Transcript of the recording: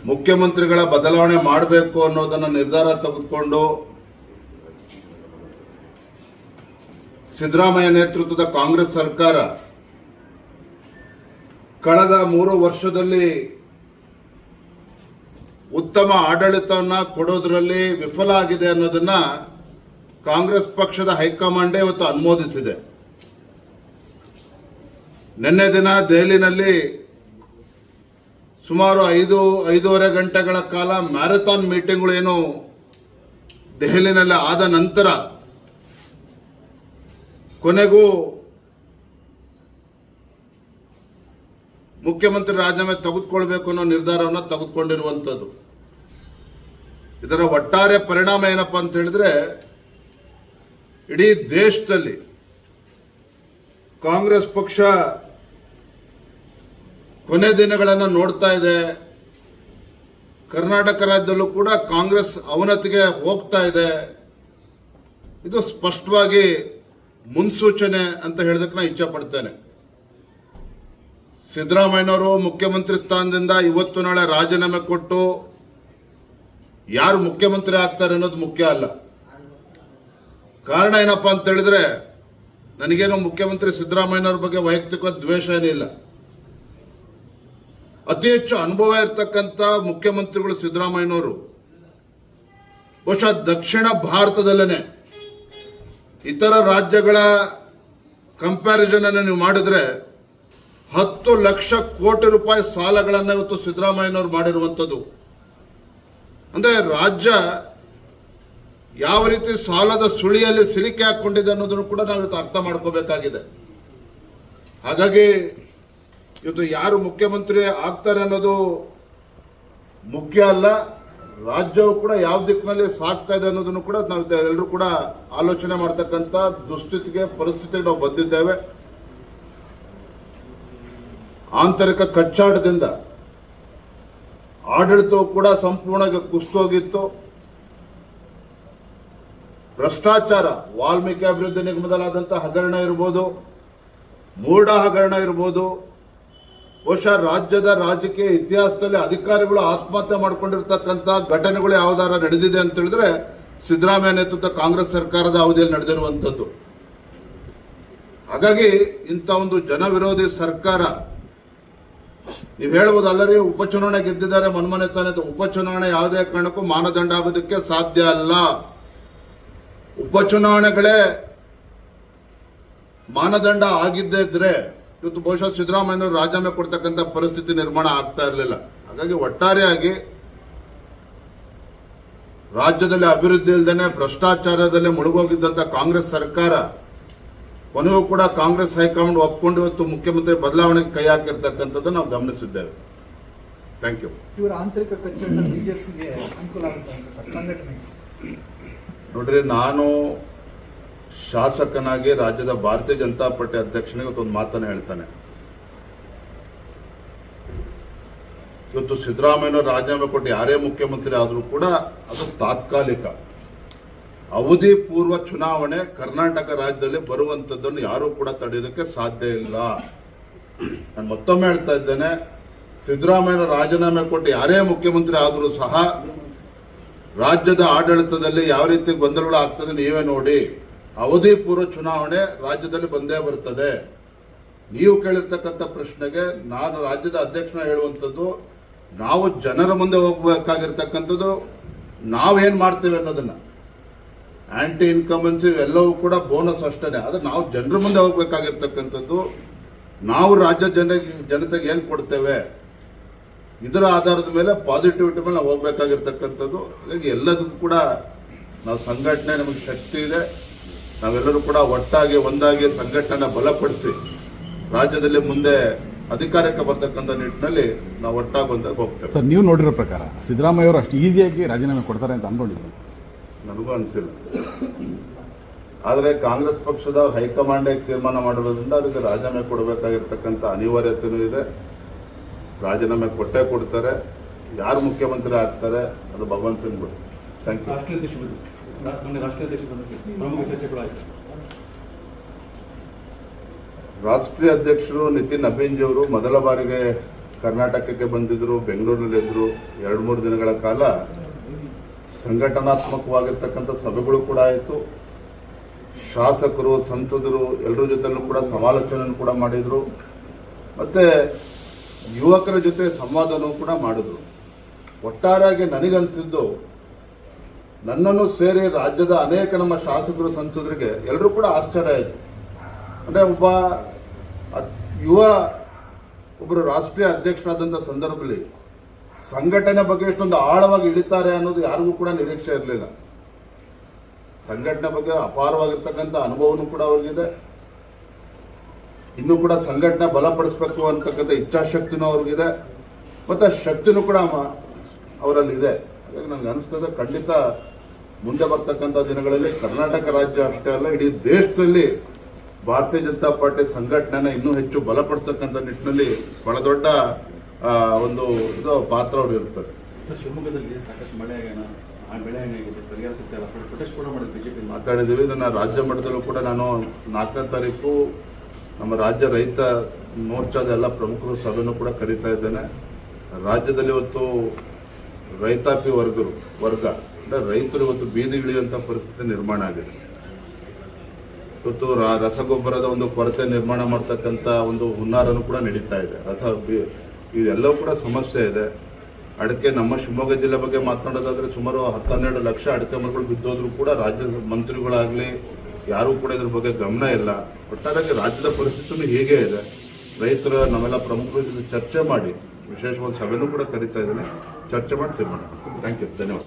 ಮುಖ್ಯಮಂತ್ರಿಗಳ ಬದಲಾವಣೆ ಮಾಡಬೇಕು ಅನ್ನೋದನ್ನ ನಿರ್ಧಾರ ತೆಗೆದುಕೊಂಡು ಸಿದ್ದರಾಮಯ್ಯ ನೇತೃತ್ವದ ಕಾಂಗ್ರೆಸ್ ಸರ್ಕಾರ ಕಳೆದ 3 ವರ್ಷದಲ್ಲಿ ಉತ್ತಮ ಆಡಳಿತವನ್ನ ಕೊಡೋದ್ರಲ್ಲಿ ವಿಫಲ ಆಗಿದೆ ಅನ್ನೋದನ್ನ ಕಾಂಗ್ರೆಸ್ ಪಕ್ಷದ ಹೈಕಮಾಂಡೇ ಇವತ್ತು ಅನುಮೋದಿಸಿದೆ. ನಿನ್ನೆ ದಿನ ದೆಹಲಿನಲ್ಲಿ ಸುಮಾರು 5-5.5 ಗಂಟೆಗಳ ಕಾಲ ಮ್ಯಾರಥಾನ್ ಮೀಟಿಂಗ್ಗಳು ಏನು ದೆಹಲಿನಲ್ಲಿ ಆದ ನಂತರ ಕೊನೆಗೂ ಮುಖ್ಯಮಂತ್ರಿ ರಾಜೀನಾಮೆ ತೆಗೆದುಕೊಳ್ಬೇಕು ಅನ್ನೋ ನಿರ್ಧಾರವನ್ನು ತೆಗೆದುಕೊಂಡಿರುವಂಥದ್ದು. ಇದರ ಒಟ್ಟಾರೆ ಪರಿಣಾಮ ಏನಪ್ಪಾ ಅಂತ ಹೇಳಿದ್ರೆ, ಇಡೀ ದೇಶದಲ್ಲಿ ಕಾಂಗ್ರೆಸ್ ಪಕ್ಷ ಕೊನೆ ದಿನಗಳನ್ನು ನೋಡ್ತಾ ಇದೆ. ಕರ್ನಾಟಕ ರಾಜ್ಯದಲ್ಲೂ ಕೂಡ ಕಾಂಗ್ರೆಸ್ ಅವನತಿಗೆ ಹೋಗ್ತಾ ಇದೆ. ಇದು ಸ್ಪಷ್ಟವಾಗಿ ಮುನ್ಸೂಚನೆ ಅಂತ ಹೇಳೋದಕ್ಕೆ ನಾನು ಇಚ್ಛೆ ಪಡ್ತೇನೆ. ಸಿದ್ದರಾಮಯ್ಯನವರು ಮುಖ್ಯಮಂತ್ರಿ ಸ್ಥಾನದಿಂದ ಇವತ್ತು ನಾಳೆ ರಾಜೀನಾಮೆ ಕೊಟ್ಟು ಯಾರು ಮುಖ್ಯಮಂತ್ರಿ ಆಗ್ತಾರೆ ಅನ್ನೋದು ಮುಖ್ಯ ಅಲ್ಲ. ಕಾರಣ ಏನಪ್ಪಾ ಅಂತ ಹೇಳಿದ್ರೆ, ನನಗೇನು ಮುಖ್ಯಮಂತ್ರಿ ಸಿದ್ದರಾಮಯ್ಯನವ್ರ ಬಗ್ಗೆ ವೈಯಕ್ತಿಕ ದ್ವೇಷ ಏನಿಲ್ಲ. ಅತಿ ಹೆಚ್ಚು ಅನುಭವ ಇರತಕ್ಕಂಥ ಮುಖ್ಯಮಂತ್ರಿಗಳು ಸಿದ್ದರಾಮಯ್ಯನವರು. ಬಹುಶಃ ದಕ್ಷಿಣ ಭಾರತದಲ್ಲೇನೆ ಇತರ ರಾಜ್ಯಗಳ ಕಂಪ್ಯಾರಿಸನ್ ಅನ್ನು ನೀವು ಮಾಡಿದ್ರೆ 10 ಲಕ್ಷ ಕೋಟಿ ರೂಪಾಯಿ ಸಾಲಗಳನ್ನು ಇವತ್ತು ಸಿದ್ದರಾಮಯ್ಯನವರು ಮಾಡಿರುವಂಥದ್ದು. ಅಂದ್ರೆ ರಾಜ್ಯ ಯಾವ ರೀತಿ ಸಾಲದ ಸುಳಿಯಲ್ಲಿ ಸಿಲುಕಿ ಹಾಕೊಂಡಿದೆ ಅನ್ನೋದನ್ನು ಕೂಡ ನಾವು ಇವತ್ತು ಅರ್ಥ ಮಾಡ್ಕೋಬೇಕಾಗಿದೆ. ಹಾಗಾಗಿ ಇವತ್ತು ಯಾರು ಮುಖ್ಯಮಂತ್ರಿ ಆಗ್ತಾರೆ ಅನ್ನೋದು ಮುಖ್ಯ ಅಲ್ಲ, ರಾಜ್ಯವು ಕೂಡ ಯಾವ ದಿಕ್ಕಿನಲ್ಲಿ ಸಾಗ್ತಾ ಇದೆ ಅನ್ನೋದನ್ನು ಕೂಡ ನಾವು ಎಲ್ಲರೂ ಕೂಡ ಆಲೋಚನೆ ಮಾಡ್ತಕ್ಕಂಥ ಪರಿಸ್ಥಿತಿಗೆ ನಾವು ಬಂದಿದ್ದೇವೆ. ಆಂತರಿಕ ಕಚ್ಚಾಟದಿಂದ ಆಡಳಿತವು ಕೂಡ ಸಂಪೂರ್ಣವಾಗಿ ಕುಸಿದೋಗಿತ್ತು. ಭ್ರಷ್ಟಾಚಾರ, ವಾಲ್ಮೀಕಿ ಅಭಿವೃದ್ಧಿ ನಿಗಮದಲ್ಲಾದಂತಹ ಹಗರಣ ಇರ್ಬೋದು, ಮೂಡ ಹಗರಣ ಇರ್ಬೋದು, ಬಹುಶಃ ರಾಜ್ಯದ ರಾಜಕೀಯ ಇತಿಹಾಸದಲ್ಲಿ ಅಧಿಕಾರಿಗಳು ಆತ್ಮಹತ್ಯೆ ಮಾಡಿಕೊಂಡಿರ್ತಕ್ಕಂಥ ಘಟನೆಗಳು ಯಾವ್ದಾರ ನಡೆದಿದೆ ಅಂತ ಹೇಳಿದ್ರೆ ಸಿದ್ದರಾಮಯ್ಯ ನೇತೃತ್ವ ಕಾಂಗ್ರೆಸ್ ಸರ್ಕಾರದ ಅವಧಿಯಲ್ಲಿ ನಡೆದಿರುವಂಥದ್ದು. ಹಾಗಾಗಿ ಇಂಥ ಒಂದು ಜನವಿರೋಧಿ ಸರ್ಕಾರ, ನೀವು ಹೇಳ್ಬೋದು ಅಲ್ಲರಿ ಉಪಚುನಾವಣೆ ಗೆದ್ದಿದ್ದಾರೆ ಮನ್ಮನೆ ತಾನೆ, ಉಪಚುನಾವಣೆ ಯಾವುದೇ ಕಾರಣಕ್ಕೂ ಮಾನದಂಡ ಆಗೋದಕ್ಕೆ ಸಾಧ್ಯ ಅಲ್ಲ. ಉಪಚುನಾವಣೆಗಳೇ ಮಾನದಂಡ ಆಗಿದ್ದೇ ಇದ್ರೆ ಇವತ್ತು ಬಹುಶಃ ಸಿದ್ದರಾಮಯ್ಯನವರು ರಾಜೀನಾಮೆ ಕೊಡ್ತಕ್ಕಂಥ ಪರಿಸ್ಥಿತಿ ನಿರ್ಮಾಣ ಆಗ್ತಾ ಇರಲಿಲ್ಲ. ಹಾಗಾಗಿ ಒಟ್ಟಾರೆಯಾಗಿ ರಾಜ್ಯದಲ್ಲಿ ಅಭಿವೃದ್ಧಿ ಇಲ್ಲದೇನೆ ಭ್ರಷ್ಟಾಚಾರದಲ್ಲಿ ಮುಳುಗೋಗಿದ್ದಂತ ಕಾಂಗ್ರೆಸ್ ಸರ್ಕಾರ ಕೊನೆಯೂ ಕೂಡ ಕಾಂಗ್ರೆಸ್ ಹೈಕಮಾಂಡ್ ಒಪ್ಕೊಂಡು ಇವತ್ತು ಮುಖ್ಯಮಂತ್ರಿ ಬದಲಾವಣೆಗೆ ಕೈ ಹಾಕಿರ್ತಕ್ಕಂಥದ್ದು ನಾವು ಗಮನಿಸಿದ್ದೇವೆ. Thank you. ಇವರ ಆಂತರಿಕ ಕಚ್ಚಾಟ ಬಿಜೆಪಿಗೆ ಅನುಕೂಲ ಆಗುತ್ತೆ ಸಂಘಟನೆ. ನೋಡ್ರಿ, ನಾನು ಶಾಸಕನಾಗಿ ರಾಜ್ಯದ ಭಾರತೀಯ ಜನತಾ ಪಾರ್ಟಿ ಅಧ್ಯಕ್ಷನಿಗೆ ಒಂದು ಮಾತನ್ನು ಹೇಳ್ತಾನೆ. ಇವತ್ತು ಸಿದ್ದರಾಮಯ್ಯನವರು ರಾಜೀನಾಮೆ ಕೊಟ್ಟು ಯಾರೇ ಮುಖ್ಯಮಂತ್ರಿ ಆದರೂ ಕೂಡ ಅದು ತಾತ್ಕಾಲಿಕ. ಅವಧಿ ಪೂರ್ವ ಚುನಾವಣೆ ಕರ್ನಾಟಕ ರಾಜ್ಯದಲ್ಲಿ ಬರುವಂತದ್ದನ್ನು ಯಾರೂ ಕೂಡ ತಡೆಯೋದಕ್ಕೆ ಸಾಧ್ಯ ಇಲ್ಲ. ನಾನು ಮತ್ತೊಮ್ಮೆ ಹೇಳ್ತಾ ಇದ್ದೇನೆ, ಸಿದ್ದರಾಮಯ್ಯನವರು ರಾಜೀನಾಮೆ ಕೊಟ್ಟು ಯಾರೇ ಮುಖ್ಯಮಂತ್ರಿ ಆದರೂ ಸಹ ರಾಜ್ಯದ ಆಡಳಿತದಲ್ಲಿ ಯಾವ ರೀತಿ ಗೊಂದಲಗಳು ಆಗ್ತದೆ ನೀವೇ ನೋಡಿ. ಅವಧಿ ಪೂರ್ವ ಚುನಾವಣೆ ರಾಜ್ಯದಲ್ಲಿ ಬಂದೇ ಬರ್ತದೆ. ನೀವು ಕೇಳಿರ್ತಕ್ಕಂಥ ಪ್ರಶ್ನೆಗೆ ನಾನು ರಾಜ್ಯದ ಅಧ್ಯಕ್ಷನ ಹೇಳುವಂಥದ್ದು, ನಾವು ಜನರ ಮುಂದೆ ಹೋಗಬೇಕಾಗಿರ್ತಕ್ಕಂಥದ್ದು ನಾವೇನ್ ಮಾಡ್ತೇವೆ ಅನ್ನೋದನ್ನ. ಆಂಟಿ ಇನ್ಕಂಬೆನ್ಸಿ ಎಲ್ಲವೂ ಕೂಡ ಬೋನಸ್ ಅಷ್ಟೇ. ಆದ್ರೆ ನಾವು ಜನರ ಮುಂದೆ ಹೋಗ್ಬೇಕಾಗಿರ್ತಕ್ಕಂಥದ್ದು, ನಾವು ರಾಜ್ಯ ಜನತೆಗೆ ಏನ್ ಕೊಡ್ತೇವೆ ಇದರ ಆಧಾರದ ಮೇಲೆ ಪಾಸಿಟಿವಿಟಿ ಮೇಲೆ ನಾವು ಹೋಗ್ಬೇಕಾಗಿರ್ತಕ್ಕಂಥದ್ದು. ಹಾಗಾಗಿ ಎಲ್ಲದಕ್ಕೂ ಕೂಡ ನಾವು ಸಂಘಟನೆ, ನಮಗೆ ಶಕ್ತಿ ಇದೆ. ನಾವೆಲ್ಲರೂ ಕೂಡ ಒಟ್ಟಾಗಿ ಒಂದಾಗಿ ಸಂಘಟನೆ ಬಲಪಡಿಸಿ ರಾಜ್ಯದಲ್ಲಿ ಮುಂದೆ ಅಧಿಕಾರಕ್ಕೆ ಬರ್ತಕ್ಕಂಥ ನಿಟ್ಟಿನಲ್ಲಿ ನಾವು ಒಟ್ಟಾಗಿ ಒಂದಾಗಿ ಹೋಗ್ತೇವೆ. ಸರ್, ನೀವು ನೋಡಿರೋ ಪ್ರಕಾರ ಸಿದ್ದರಾಮಯ್ಯ ಅವರು ಅಷ್ಟು ಈಸಿಯಾಗಿ ರಾಜೀನಾಮೆ ಕೊಡ್ತಾರೆ ಅಂತ ಅನ್ಕೊಂಡಿದ್ದೀನಿ. ನನಗೂ ಅನಿಸಿಲ್ಲ. ಆದರೆ ಕಾಂಗ್ರೆಸ್ ಪಕ್ಷದ ಹೈಕಮಾಂಡ್ ತೀರ್ಮಾನ ಮಾಡಿರೋದ್ರಿಂದ ಅವರಿಗೆ ರಾಜೀನಾಮೆ ಕೊಡಬೇಕಾಗಿರ್ತಕ್ಕಂಥ ಅನಿವಾರ್ಯತೆಯೂ ಇದೆ. ರಾಜೀನಾಮೆ ಕೊಟ್ಟೇ ಕೊಡ್ತಾರೆ. ಯಾರು ಮುಖ್ಯಮಂತ್ರಿ ಆಗ್ತಾರೆ ಅದು ಭಗವಂತನ ಬಿಡು. Thank you. ರಾಷ್ಟ್ರೀಯ ಅಧ್ಯಕ್ಷರು ನಿತಿನ್ ಅಭಿನ್ಜಿ ಅವರು ಮೊದಲ ಬಾರಿಗೆ ಕರ್ನಾಟಕಕ್ಕೆ ಬಂದಿದ್ದರು, ಬೆಂಗಳೂರಿನಲ್ಲಿದ್ದರು. 2-3 ದಿನಗಳ ಕಾಲ ಸಂಘಟನಾತ್ಮಕವಾಗಿರ್ತಕ್ಕಂಥ ಸಭೆಗಳು ಕೂಡ ಆಯಿತು. ಶಾಸಕರು, ಸಂಸದರು ಎಲ್ಲರ ಜೊತೆಲೂ ಕೂಡ ಸಮಾಲೋಚನೆ ಕೂಡ ಮಾಡಿದರು. ಮತ್ತು ಯುವಕರ ಜೊತೆ ಸಂವಾದನೂ ಕೂಡ ಮಾಡಿದ್ರು. ಒಟ್ಟಾರೆಯಾಗಿ ನನಗನ್ಸಿದ್ದು, ನನ್ನನ್ನು ಸೇರಿ ರಾಜ್ಯದ ಅನೇಕ ನಮ್ಮ ಶಾಸಕರು, ಸಂಸದರಿಗೆ ಎಲ್ಲರೂ ಕೂಡ ಆಶ್ಚರ್ಯ ಆಯಿತು. ಅಂದರೆ ಒಬ್ಬರು ರಾಷ್ಟ್ರೀಯ ಅಧ್ಯಕ್ಷರಾದಂಥ ಸಂದರ್ಭದಲ್ಲಿ ಸಂಘಟನೆ ಬಗ್ಗೆ ಎಷ್ಟೊಂದು ಆಳವಾಗಿ ಇಳಿತಾರೆ ಅನ್ನೋದು ಯಾರಿಗೂ ಕೂಡ ನಿರೀಕ್ಷೆ ಇರಲಿಲ್ಲ. ಸಂಘಟನೆ ಬಗ್ಗೆ ಅಪಾರವಾಗಿರ್ತಕ್ಕಂಥ ಅನುಭವನೂ ಕೂಡ ಅವ್ರಿಗಿದೆ. ಇನ್ನೂ ಕೂಡ ಸಂಘಟನೆ ಬಲಪಡಿಸಬೇಕು ಅಂತಕ್ಕಂಥ ಇಚ್ಛಾಶಕ್ತಿನೂ ಅವ್ರಿಗಿದೆ, ಮತ್ತು ಶಕ್ತಿನೂ ಕೂಡ ಅವರಲ್ಲಿ ಇದೆ. ಹಾಗಾಗಿ ನನಗೆ ಅನಿಸ್ತದೆ, ಖಂಡಿತ ಮುಂದೆ ಬರ್ತಕ್ಕಂಥ ದಿನಗಳಲ್ಲಿ ಕರ್ನಾಟಕ ರಾಜ್ಯ ಅಷ್ಟೇ ಅಲ್ಲ, ಇಡೀ ದೇಶದಲ್ಲಿ ಭಾರತೀಯ ಜನತಾ ಪಾರ್ಟಿ ಸಂಘಟನೆನ ಇನ್ನೂ ಹೆಚ್ಚು ಬಲಪಡಿಸ್ತಕ್ಕಂಥ ನಿಟ್ಟಿನಲ್ಲಿ ಬಹಳ ದೊಡ್ಡ ಒಂದು ಪಾತ್ರ ಅವ್ರು ಇರ್ತಾರೆ. ಸರ್, ಶಿವಮೊಗ್ಗದಲ್ಲಿ ಸಾಕಷ್ಟು ಮಳೆ ಆ ಬೆಳೆ ಏನಾಗಿದೆ, ಪರಿಹಾರ ಸಿಗ್ತಾ ಪ್ರೊಟೆಸ್ಟ್ ಕೂಡ ಮಾಡಿದ್ರು, ಬಿಜೆಪಿ ಮಾತಾಡಿದ್ದೀವಿ. ನನ್ನ ರಾಜ್ಯ ಮಟ್ಟದಲ್ಲೂ ಕೂಡ ನಾನು 4ನೇ ತಾರೀಕು ನಮ್ಮ ರಾಜ್ಯ ರೈತ ಮೋರ್ಚಾದ ಎಲ್ಲ ಪ್ರಮುಖರು ಸಭೆನೂ ಕೂಡ ಕರೀತಾ ಇದ್ದೇನೆ. ರಾಜ್ಯದಲ್ಲಿ ಇವತ್ತು ರೈತಾಪಿ ವರ್ಗ ಅಂದರೆ ರೈತರು ಇವತ್ತು ಬೀದಿಗಿಳಿಯುವಂಥ ಪರಿಸ್ಥಿತಿ ನಿರ್ಮಾಣ ಆಗಿದೆ. ಇವತ್ತು ರಸಗೊಬ್ಬರದ ಒಂದು ಕೊರತೆ ನಿರ್ಮಾಣ ಮಾಡ್ತಕ್ಕಂಥ ಒಂದು ಹುನ್ನಾರನೂ ಕೂಡ ನಡೀತಾ ಇದೆ. ಇದೆಲ್ಲವೂ ಕೂಡ ಸಮಸ್ಯೆ ಇದೆ. ಅಡಿಕೆ, ನಮ್ಮ ಶಿವಮೊಗ್ಗ ಜಿಲ್ಲೆ ಬಗ್ಗೆ ಮಾತನಾಡೋದಾದ್ರೆ ಸುಮಾರು 10-12 ಲಕ್ಷ ಅಡಿಕೆ ಮರಗಳು ಬಿದ್ದೋದ್ರೂ ಕೂಡ ರಾಜ್ಯದ ಮಂತ್ರಿಗಳಾಗಲಿ ಯಾರೂ ಕೂಡ ಇದ್ರ ಬಗ್ಗೆ ಗಮನ ಇಲ್ಲ. ಒಟ್ಟಾರೆಯಾಗಿ ರಾಜ್ಯದ ಪರಿಸ್ಥಿತಿನೂ ಹೀಗೆ ಇದೆ. ರೈತರ ನಮ್ಮೆಲ್ಲ ಪ್ರಮುಖರ ಜೊತೆ ಚರ್ಚೆ ಮಾಡಿ, ವಿಶೇಷವಾದ ಸಭೆನೂ ಕೂಡ ಕರೀತಾ ಇದ್ದೇನೆ, ಚರ್ಚೆ ಮಾಡಿ ತೀರ್ಮಾನ. ಥ್ಯಾಂಕ್ ಯು, ಧನ್ಯವಾದ.